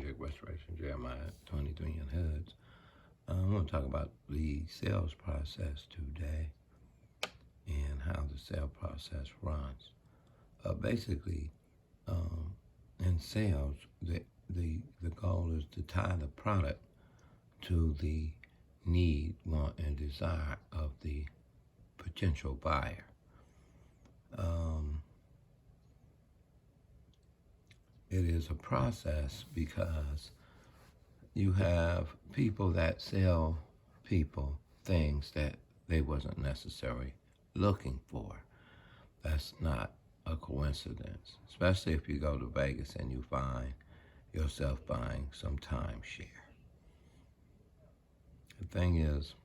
Project Restoration, Jeremiah 23 and Hoods. I want to talk about the sales process today and how the sales process runs. Basically, in sales, the goal is to tie the product to the need, want, and desire of the potential buyer. It is a process because you have people that sell people things that they wasn't necessarily looking for. That's not a coincidence, especially if you go to Vegas and you find yourself buying some timeshare. The thing is,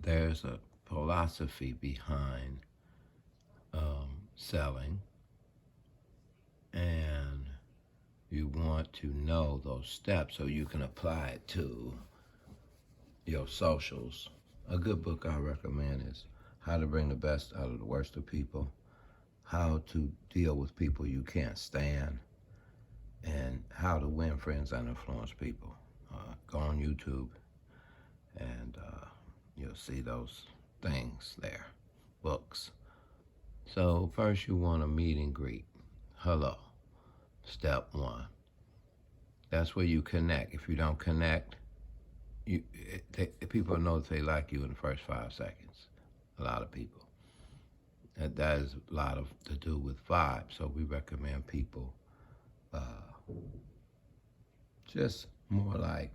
there's a philosophy behind selling, and you want to know those steps so you can apply it to your socials. A good book I recommend is How to Bring the Best Out of the Worst of People, How to Deal with People You Can't Stand, and How to Win Friends and Influence People. Go on YouTube and you'll see those things there, books. So first you want to meet and greet. Hello, step one. That's where you connect. If you don't connect, people know if they like you in the first 5 seconds. A lot of people. That is a lot to do with vibe. So we recommend people just more like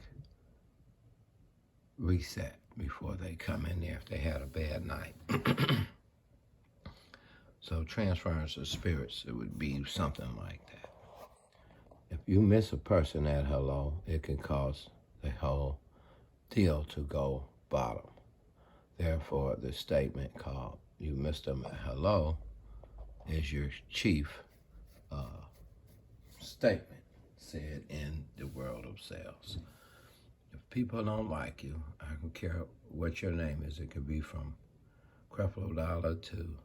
reset before they come in there if they had a bad night. So transference of spirits, it would be something like that. If you miss a person at hello, it can cause the whole deal to go bottom. Therefore, the statement called "you missed them at hello" is your chief statement said in the world of sales. If people don't like you, I don't care what your name is. It could be from Creflo Dollar to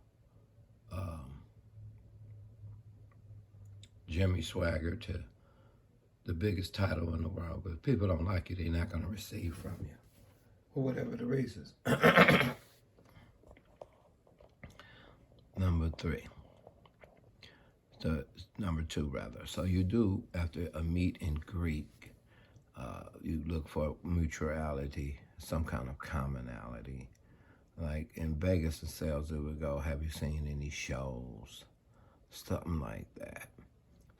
Jimmy Swagger to the biggest title in the world. But if people don't like you, they're not going to receive from you, for whatever the reasons. Number two, rather. So you do, after a meet and greet, you look for mutuality, some kind of commonality. Like in Vegas and sales, it would go, have you seen any shows? Something like that.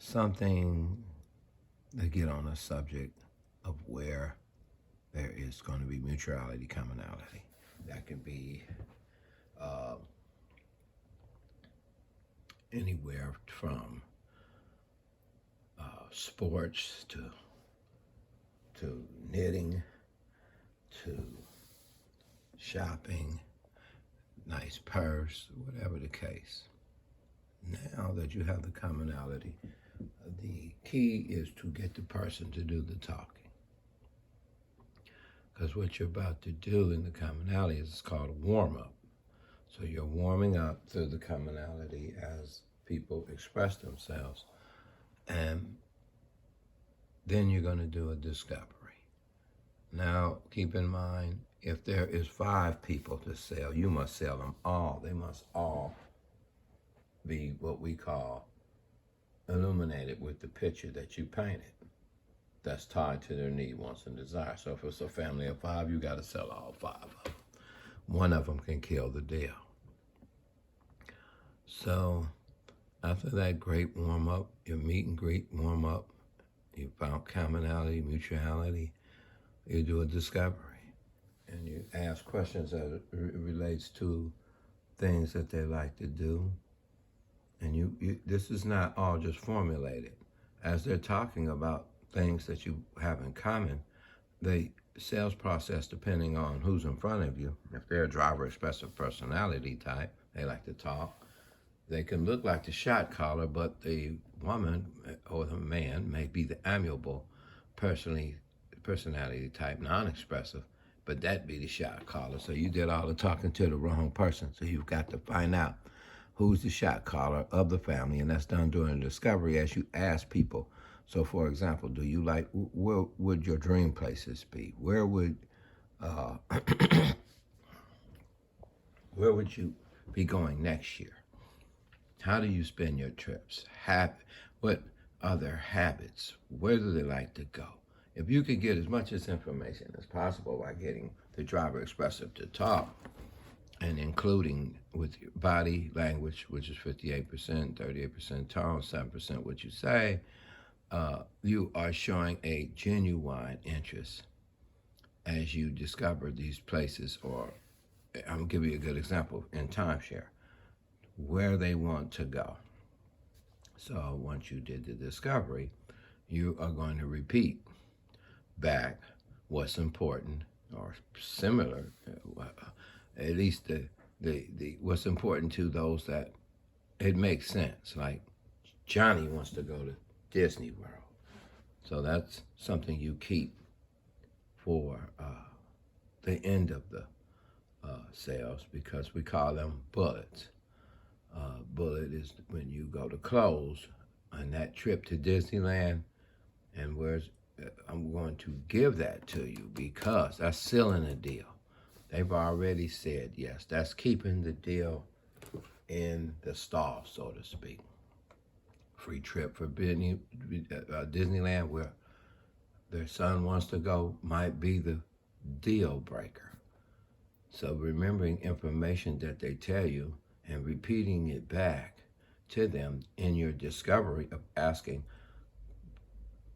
Something to get on a subject of where there is going to be mutuality, commonality. That can be anywhere from sports to knitting to shopping, nice purse, whatever the case. Now that you have the commonality, the key is to get the person to do the talking. Because what you're about to do in the commonality is called a warm-up. So you're warming up through the commonality as people express themselves. And then you're going to do a discovery. Now, keep in mind, if there is 5 people to sell, you must sell them all. They must all be what we call illuminated with the picture that you painted that's tied to their need, wants, and desire. So if it's a family of 5, you got to sell all 5 of them. One of them can kill the deal. So after that great warm-up, your meet and greet warm-up, you found commonality, mutuality, you do a discovery. And you ask questions that relates to things that they like to do. And this is not all just formulated. As they're talking about things that you have in common, the sales process, depending on who's in front of you, if they're a driver expressive personality type, they like to talk. They can look like the shot caller, but the woman or the man may be the amiable personality type, non-expressive, but that be the shot caller. So you did all the talking to the wrong person. So you've got to find out who's the shot caller of the family, and that's done during the discovery as you ask people So, for example, do you like, where would your dream places be? Uh, where would you be going next year? How do you spend your trips? What are their habits? Where do they like to go? If you could get as much as information as possible by getting the driver expressive to talk and including with your body language, which is 58%, 38% tone, 7% what you say, you are showing a genuine interest as you discover these places. Or I'm going to give you a good example in timeshare, where they want to go. So once you did the discovery, you are going to repeat back what's important or similar, at least the what's important to those that it makes sense. Like Johnny wants to go to Disney World, so that's something you keep for the end of the sales, because we call them bullets. Bullet is when you go to close on that trip to Disneyland, and I'm going to give that to you because that's sealing a deal. They've already said yes. That's keeping the deal in the stall, so to speak. Free trip for Disneyland, where their son wants to go, might be the deal breaker. So remembering information that they tell you and repeating it back to them in your discovery of asking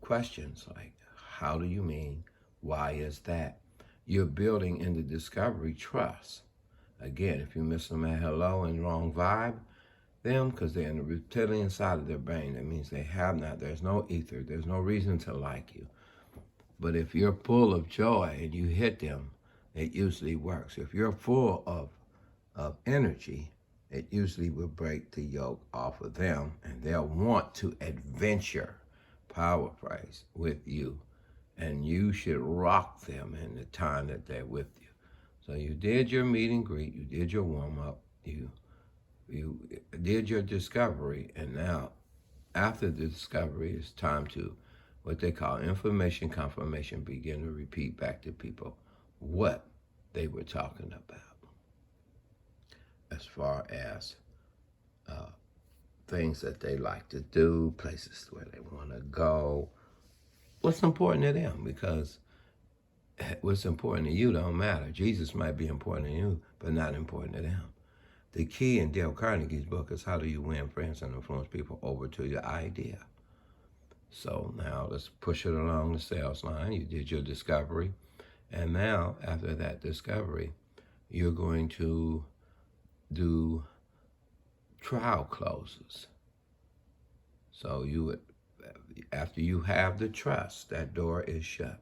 questions like, how do you mean? Why is that? You're building in the discovery trust. Again, if you miss them at hello and wrong vibe, them, because they're in the reptilian side of their brain, that means they have not, there's no ether, there's no reason to like you. But if you're full of joy and you hit them, it usually works. If you're full of energy, it usually will break the yoke off of them, and they'll want to adventure, power phrase, with you. And you should rock them in the time that they're with you. So you did your meet and greet, you did your warm up, you did your discovery, and now after the discovery, it's time to what they call information confirmation. Begin to repeat back to people what they were talking about as far as things that they like to do, places where they want to go, what's important to them, because what's important to you don't matter. Jesus might be important to you, but not important to them. The key in Dale Carnegie's book is how do you win friends and influence people over to your idea. So now let's push it along the sales line. You did your discovery. And now after that discovery, you're going to do trial closes. So you would, after you have the trust, that door is shut.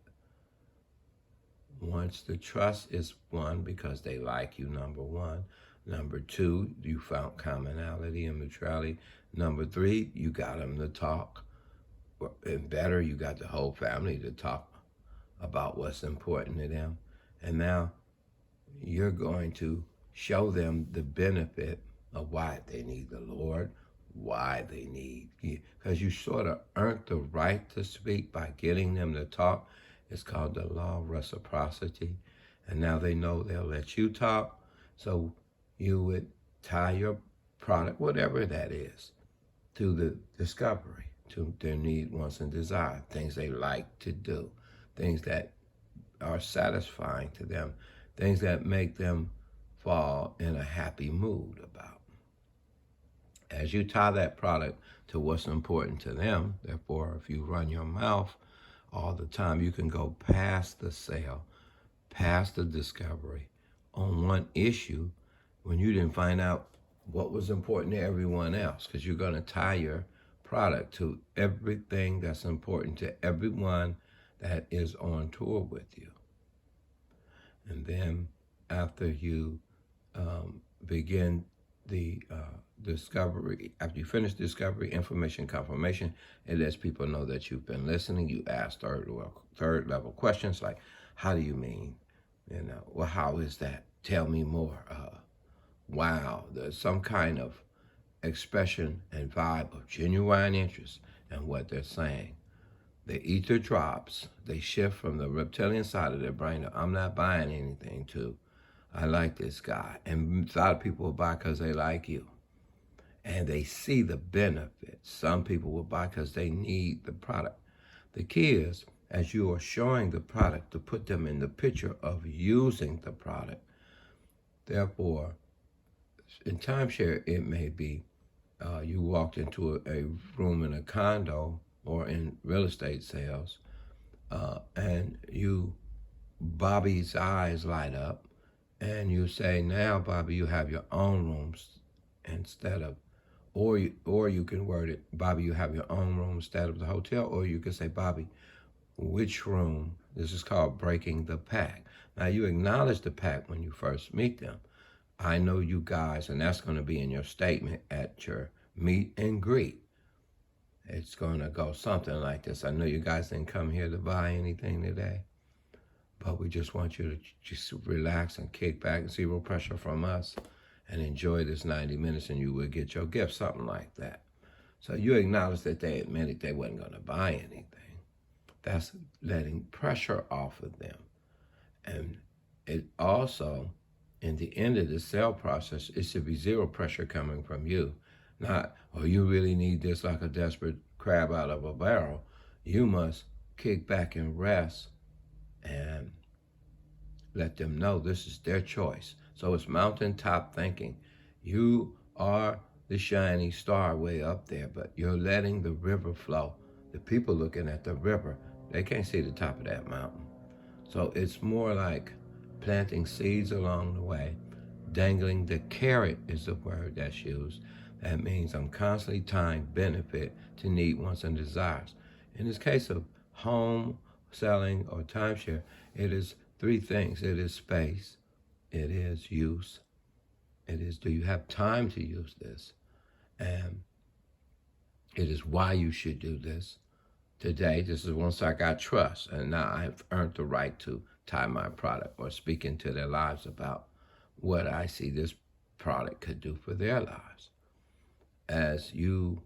Once the trust is won because they like you, number one. Number two, you found commonality and mutuality. Number three, you got them to talk. And better, you got the whole family to talk about what's important to them. And now you're going to show them the benefit of why they need the Lord, why they need you. Because you sort of earned the right to speak by getting them to talk. It's called the law of reciprocity. And now they know they'll let you talk. So you would tie your product, whatever that is, to the discovery, to their need, wants, and desire, things they like to do, things that are satisfying to them, things that make them fall in a happy mood about. As you tie that product to what's important to them, therefore, if you run your mouth all the time, you can go past the sale, past the discovery on one issue when you didn't find out what was important to everyone else, because you're going to tie your product to everything that's important to everyone that is on tour with you. And then after you begin the discovery, after you finish discovery, information confirmation, it lets people know that you've been listening. You ask third level questions like, how do you mean? Well, how is that? Tell me more. Wow, there's some kind of expression and vibe of genuine interest in what they're saying. They eat their drops. They shift from the reptilian side of their brain to, I'm not buying anything, to, I like this guy. And a lot of people will buy because they like you. And they see the benefits. Some people will buy because they need the product. The key is, as you are showing the product, to put them in the picture of using the product. Therefore, in timeshare, it may be you walked into a room in a condo or in real estate sales, and Bobby's eyes light up, and you say, now, Bobby, you have your own rooms instead of, or you can word it, Bobby, you have your own room instead of the hotel, or you can say, Bobby, which room? This is called breaking the pact. Now, you acknowledge the pact when you first meet them. I know you guys, and that's going to be in your statement at your meet and greet. It's going to go something like this. I know you guys didn't come here to buy anything today, but we just want you to just relax and kick back and zero pressure from us and enjoy this 90 minutes, and you will get your gift, something like that. So you acknowledge that they admitted they wasn't going to buy anything. That's letting pressure off of them. And it also, in the end of the sale process, it should be zero pressure coming from you. Not, oh, you really need this like a desperate crab out of a barrel. You must kick back and rest and let them know this is their choice. So it's mountaintop thinking. You are the shiny star way up there, but you're letting the river flow. The people looking at the river, they can't see the top of that mountain. So it's more like planting seeds along the way. Dangling the carrot is the word that's used. That means I'm constantly tying benefit to need, wants, and desires. In this case of home selling or timeshare, it is three things. It is space, it is use, it is, do you have time to use this? And it is why you should do this. Today, this is once I got trust, and now I've earned the right to tie my product or speak into their lives about what I see this product could do for their lives. As you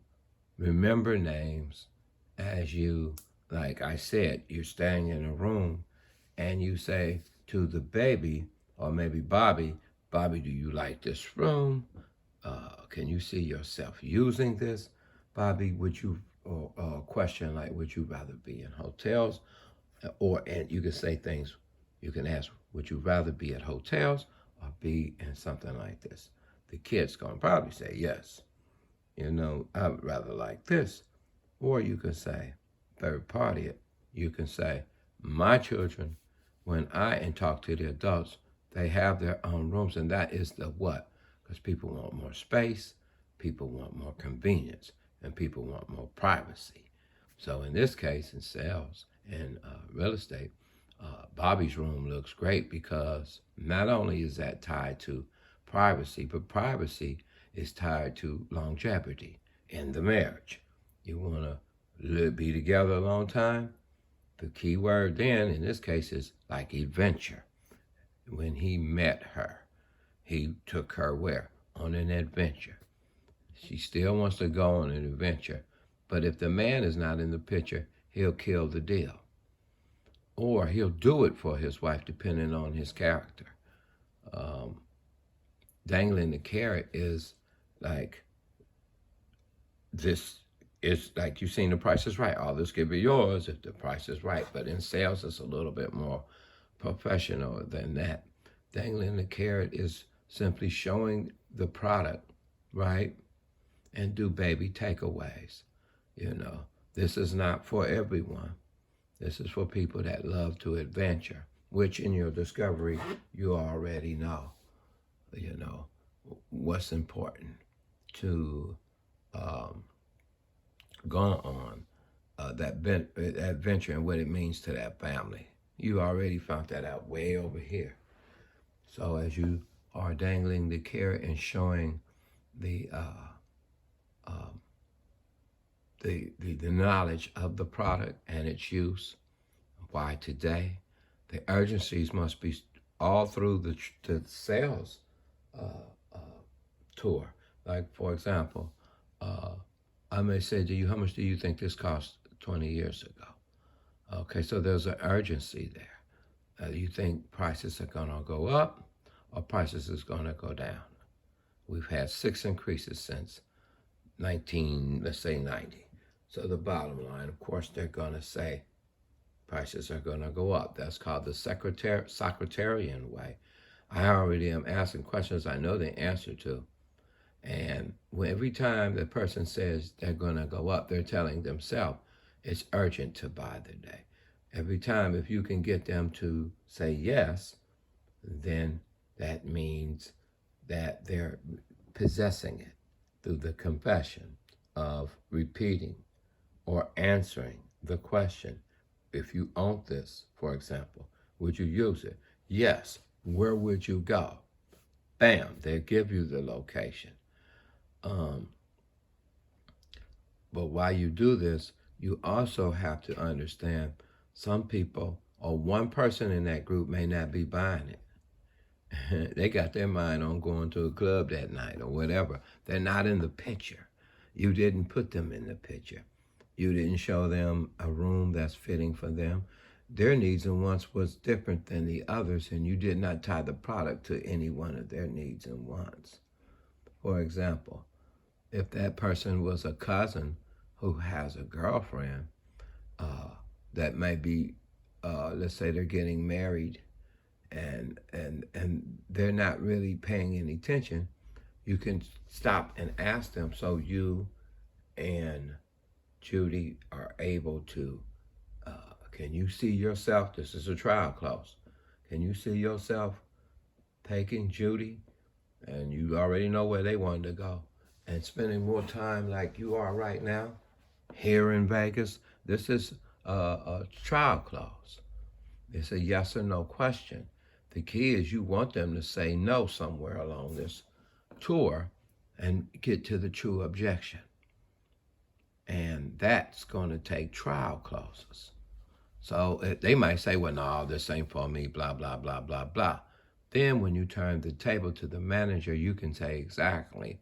remember names, as you, like I said, you're staying in a room and you say to the baby, or maybe Bobby, Bobby, do you like this room? Can you see yourself using this? Bobby, would you, or a question like, would you rather be in hotels? Or, and you can say things, you can ask, would you rather be at hotels or be in something like this? The kid's gonna probably say yes. You know, I would rather like this. Or you can say, third party it, you can say, my children, when and talk to the adults, they have their own rooms, and that is the what? Because people want more space, people want more convenience, and people want more privacy. So in this case, in sales and real estate, Bobby's room looks great because not only is that tied to privacy, but privacy is tied to longevity in the marriage. You want to be together a long time? The key word then, in this case, is like adventure. When he met her, he took her where? On an adventure. She still wants to go on an adventure, but if the man is not in the picture, he'll kill the deal. Or he'll do it for his wife, depending on his character. Dangling the carrot is like, this is like, you've seen The Price is Right. All this could be yours if the price is right. But in sales, it's a little bit more professional than that. Dangling the carrot is simply showing the product, right? And do baby takeaways. You know, this is not for everyone. This is for people that love to adventure, which in your discovery, you already know, you know, what's important to go on that adventure and what it means to that family. You already found that out way over here. So as you are dangling the carrot and showing the knowledge of the product and its use, why today, the urgencies must be all through the sales tour. Like, for example, I may say to you, how much do you think this cost 20 years ago? Okay, so there's an urgency there. You think prices are going to go up or prices is going to go down. We've had 6 increases since let's say 90. So the bottom line, of course, they're going to say prices are going to go up. That's called the secretarian way. I already am asking questions I know the answer to. And every time the person says they're going to go up, they're telling themselves it's urgent to buy the day. Every time, if you can get them to say yes, then that means that they're possessing it through the confession of repeating or answering the question. If you own this, for example, would you use it? Yes. Where would you go? Bam, they give you the location. But while you do this, you also have to understand some people or one person in that group may not be buying it. They got their mind on going to a club that night or whatever. They're not in the picture. You didn't put them in the picture. You didn't show them a room that's fitting for them. Their needs and wants was different than the others, and you did not tie the product to any one of their needs and wants. For example, if that person was a cousin who has a girlfriend that may be, let's say they're getting married and they're not really paying any attention, you can stop and ask them, so you and Judy are able to, can you see yourself, this is a trial clause, can you see yourself taking Judy, and you already know where they wanted to go, and spending more time like you are right now here in Vegas? This is a trial clause. It's a yes or no question. The key is you want them to say no somewhere along this tour and get to the true objection. And that's going to take trial clauses. So they might say, well, no, this ain't for me, blah, blah, blah, blah, blah. Then when you turn the table to the manager, you can say exactly,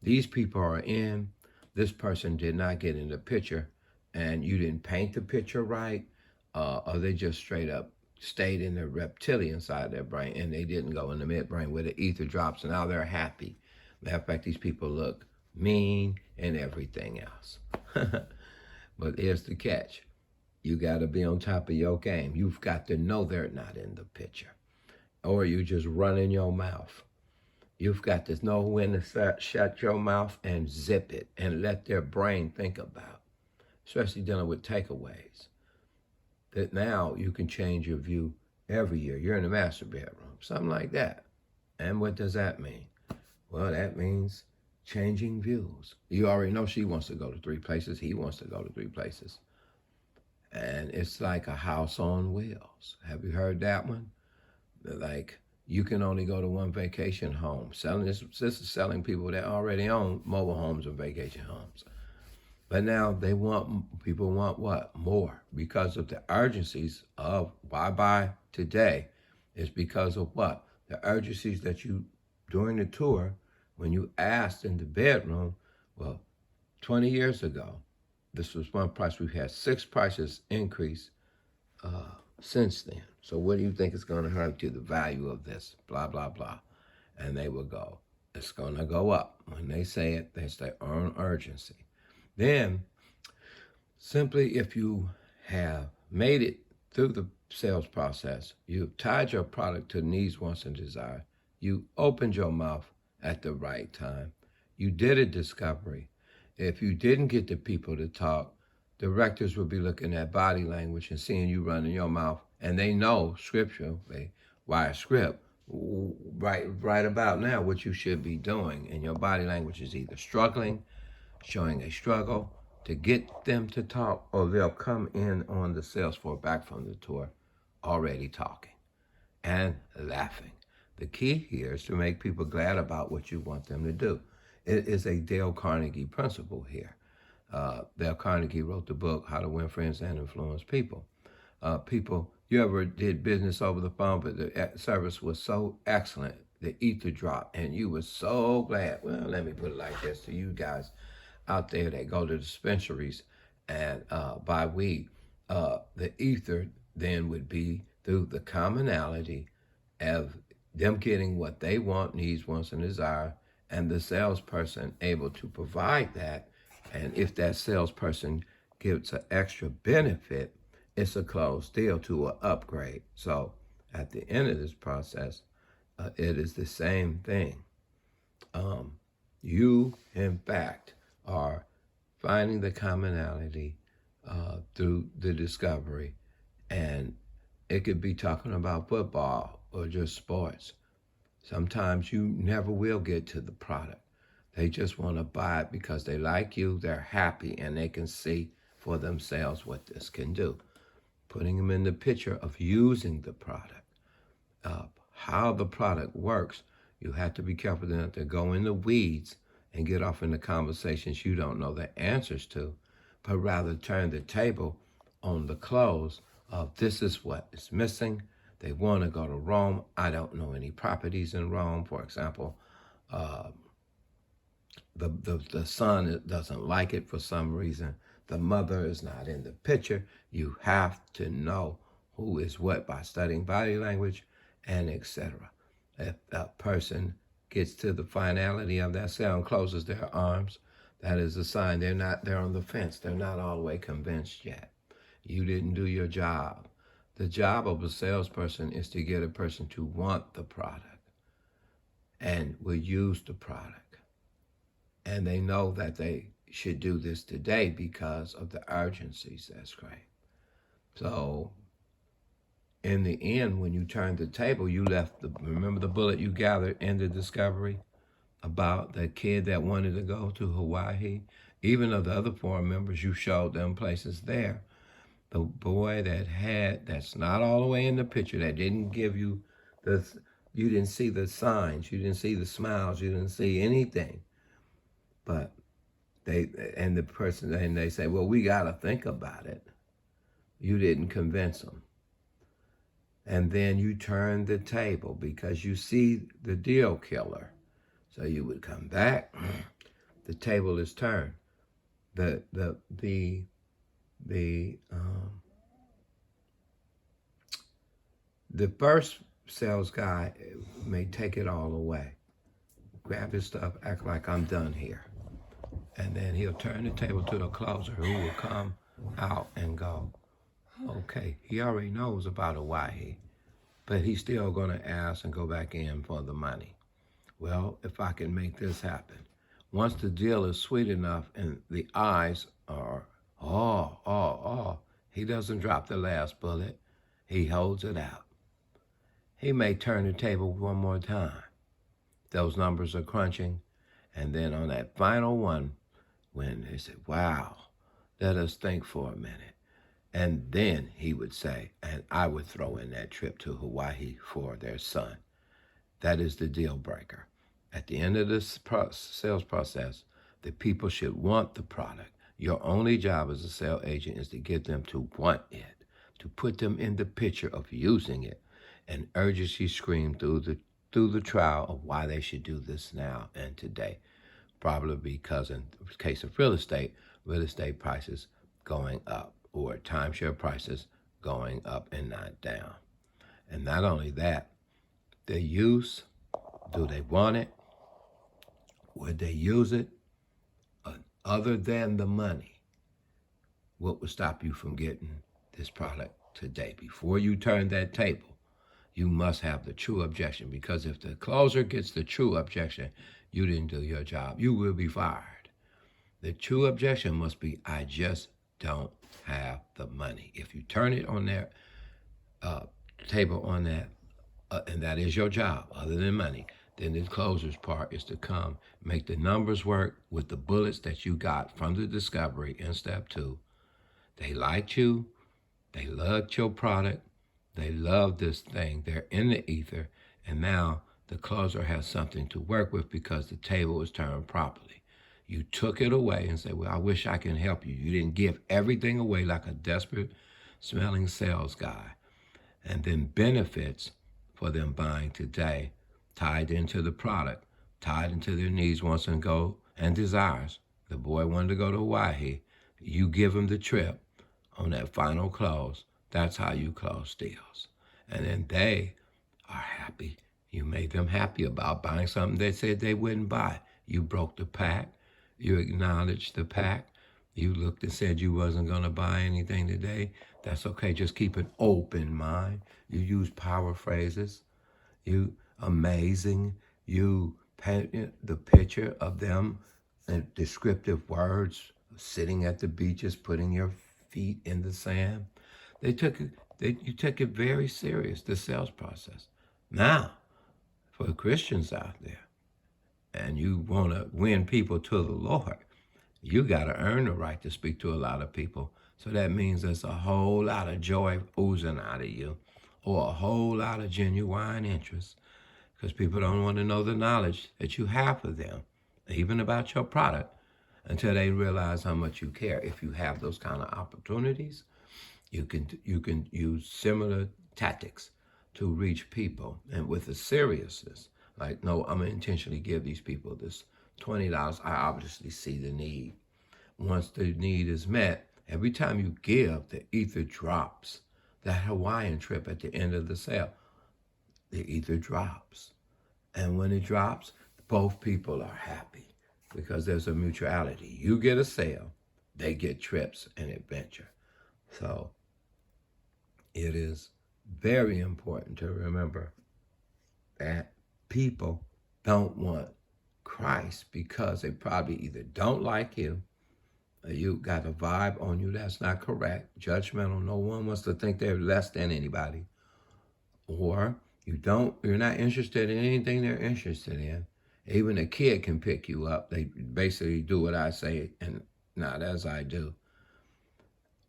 these people are in, this person did not get in the picture, and you didn't paint the picture right, or they just straight up stayed in the reptilian side of their brain, and they didn't go in the midbrain where the ether drops, and now they're happy. Matter of fact, these people look mean and everything else. But here's the catch. You got to be on top of your game. You've got to know they're not in the picture, or you just running your mouth. You've got to know when to shut your mouth and zip it and let their brain think about, especially dealing with takeaways. That now you can change your view every year. You're in the master bedroom, something like that. And what does that mean? Well, that means changing views. You already know she wants to go to 3 places. He wants to go to 3 places. And it's like a house on wheels. Have you heard that one? Like, you can only go to 1 vacation home. This is selling people that already own mobile homes and vacation homes. But now people want what? More. Because of the urgencies of why buy today is because of what? The urgencies that you, during the tour, when you asked in the bedroom, well, 20 years ago, this was one price. We've had 6 prices increase since then. So what do you think is going to hurt to the value of this? Blah, blah, blah. And they will go, it's going to go up. When they say it, that's their own urgency. Then, simply if you have made it through the sales process, you've tied your product to needs, wants, and desire, you opened your mouth at the right time, you did a discovery. If you didn't get the people to talk, directors will be looking at body language and seeing you running your mouth, and they know scripturally, why a script, right about now what you should be doing, and your body language is either struggling, showing a struggle to get them to talk, or they'll come in on the sales floor back from the tour already talking and laughing. The key here is to make people glad about what you want them to do. It is a Dale Carnegie principle here. Dale Carnegie wrote the book, How to Win Friends and Influence People. You ever did business over the phone, but the service was so excellent, the ether dropped, and you were so glad. Well, let me put it like this to you guys out there that go to dispensaries and buy weed. The ether then would be through the commonality of them getting what they want, needs, wants, and desire, and the salesperson able to provide that. And if that salesperson gives an extra benefit, it's a closed deal to an upgrade. So at the end of this process, it is the same thing. You, in fact, are finding the commonality through the discovery, and it could be talking about football or just sports. Sometimes you never will get to the product. They just want to buy it because they like you, they're happy, and they can see for themselves what this can do. Putting them in the picture of using the product, how the product works. You have to be careful not to go in the weeds and get off into conversations you don't know the answers to, but rather turn the table on the close of this is what is missing. They want to go to Rome. I don't know any properties in Rome. For example, the son doesn't like it for some reason. The mother is not in the picture. You have to know who is what by studying body language and etc. If a person gets to the finality of that sale and closes their arms, that is a sign they're on the fence. They're not all the way convinced yet. You didn't do your job. The job of a salesperson is to get a person to want the product and will use the product. And they know that they should do this today because of the urgencies. That's great. So in the end, when you turned the table, you left remember the bullet you gathered in the discovery about the kid that wanted to go to Hawaii? Even of the other 4 members, you showed them places there. The boy that's not all the way in the picture, that didn't give you you didn't see the signs, you didn't see the smiles, you didn't see anything. But they say, well, we got to think about it. You didn't convince them. And then you turn the table because you see the deal killer. So you would come back, the table is turned. The first sales guy may take it all away, grab his stuff, act like I'm done here. And then he'll turn the table to the closer who will come out and go, okay, he already knows about Hawaii, but he's still going to ask and go back in for the money. Well, if I can make this happen. Once the deal is sweet enough and the eyes are, he doesn't drop the last bullet. He holds it out. He may turn the table one more time. Those numbers are crunching. And then on that final one, when they say, wow, let us think for a minute. And then he would say, and I would throw in that trip to Hawaii for their son. That is the deal breaker. At the end of this sales process, the people should want the product. Your only job as a sales agent is to get them to want it, to put them in the picture of using it, and urgency scream through the trial of why they should do this now and today. Probably because in the case of real estate prices going up, or timeshare prices going up and not down. And not only that, the use, do they want it? Would they use it? Other than the money, what would stop you from getting this product today? Before you turn that table, you must have the true objection, because if the closer gets the true objection, you didn't do your job. You will be fired. The true objection must be, I just don't have the money. If you turn it on their table on that, and that is your job, other than money, then the closer's part is to come, make the numbers work with the bullets that you got from the discovery in step 2. They liked you. They loved your product. They love this thing. They're in the ether. And now the closer has something to work with because the table is turned properly. You took it away and said, well, I wish I can help you. You didn't give everything away like a desperate smelling sales guy. And then benefits for them buying today tied into the product, tied into their needs, wants and go, and desires. The boy wanted to go to Hawaii. You give him the trip on that final close, that's how you close deals. And then they are happy. You made them happy about buying something they said they wouldn't buy. You broke the pact. You acknowledged the pact. You looked and said you wasn't going to buy anything today. That's okay. Just keep an open mind. You use power phrases. You amazing. You paint the picture of them in descriptive words, sitting at the beaches, putting your feet in the sand. They took it. You took it very serious, the sales process. Now, for Christians out there, and you want to win people to the Lord, you got to earn the right to speak to a lot of people. So that means there's a whole lot of joy oozing out of you, or a whole lot of genuine interest, because people don't want to know the knowledge that you have for them, even about your product, until they realize how much you care. If you have those kind of opportunities, you can use similar tactics to reach people, and with a seriousness. Like, no, I'm going to intentionally give these people this $20. I obviously see the need. Once the need is met, every time you give, the ether drops. That Hawaiian trip at the end of the sale, the ether drops. And when it drops, both people are happy because there's a mutuality. You get a sale, they get trips and adventure. So it is very important to remember that people don't want Christ because they probably either don't like you, or you got a vibe on you that's not correct, judgmental. No one wants to think they're less than anybody. Or you're not interested in anything they're interested in. Even a kid can pick you up. They basically do what I say and not as I do.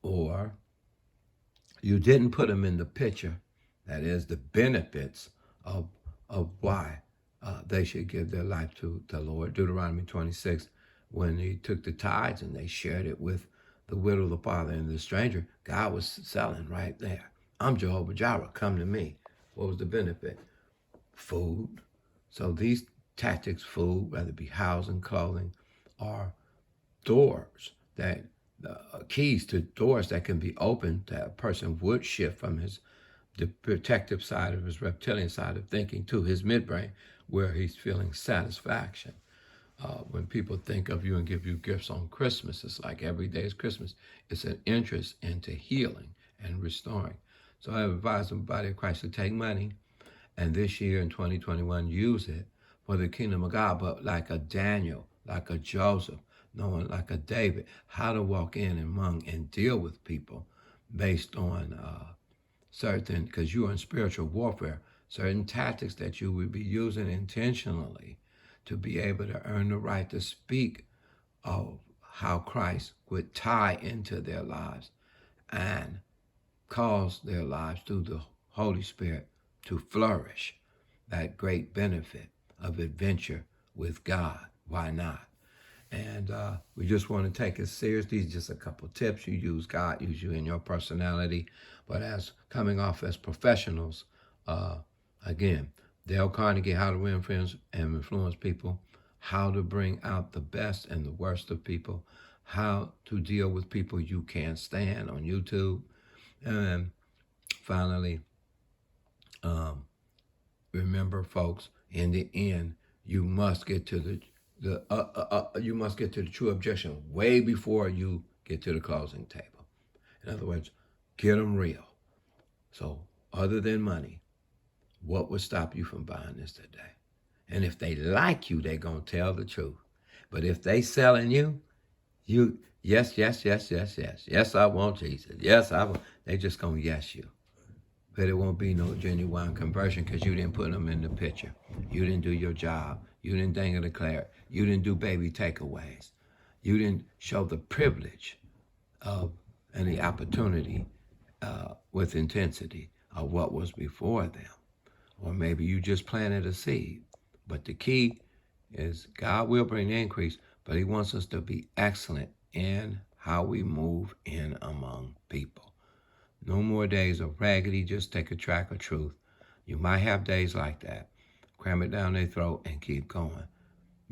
Or you didn't put them in the picture, that is the benefits of why they should give their life to the Lord. Deuteronomy 26, when he took the tithes and they shared it with the widow, the father, and the stranger, God was selling right there. I'm Jehovah Jireh, come to me. What was the benefit? Food. So these tactics, food, whether it be housing, clothing, are doors that keys to doors that can be opened that a person would shift from the protective side of his reptilian side of thinking to his midbrain, where he's feeling satisfaction. When people think of you and give you gifts on Christmas, it's like every day is Christmas. It's an interest into healing and restoring. So I advise the body of Christ to take money and this year in 2021 use it for the kingdom of God, but like a Daniel, like a Joseph, knowing like a David, how to walk in among and deal with people based on certain, because you're in spiritual warfare, certain tactics that you would be using intentionally to be able to earn the right to speak of how Christ would tie into their lives and cause their lives through the Holy Spirit to flourish. That great benefit of adventure with God. Why not? And we just want to take it serious. These are just a couple tips. You use God, use you in your personality. But as coming off as professionals, again, Dale Carnegie, How to Win Friends and Influence People, how to bring out the best and the worst of people, how to deal with people you can't stand on YouTube. And finally, remember, folks, in the end, you must get to the true objection way before you get to the closing table. In other words, get them real. So other than money, what would stop you from buying this today? And if they like you, they're going to tell the truth. But if they selling you, yes, I want Jesus. Yes, I want. They just going to yes you. But it won't be no genuine conversion because you didn't put them in the picture. You didn't do your job. You didn't dangle the claret. You didn't do baby takeaways. You didn't show the privilege of and the opportunity with intensity of what was before them. Or maybe you just planted a seed. But the key is God will bring the increase, but he wants us to be excellent in how we move in among people. No more days of raggedy, just take a track of truth. You might have days like that. Cram it down their throat and keep going.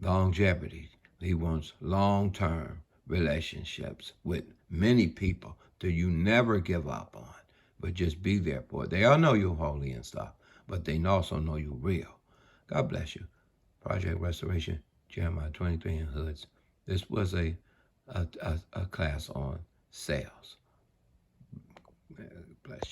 Longevity. He wants long-term relationships with many people, that you never give up on, but just be there for it. They all know you're holy and stuff, but they also know you're real. God bless you. Project Restoration, Jeremiah 23 and Hoods. This was a class on sales. Bless you.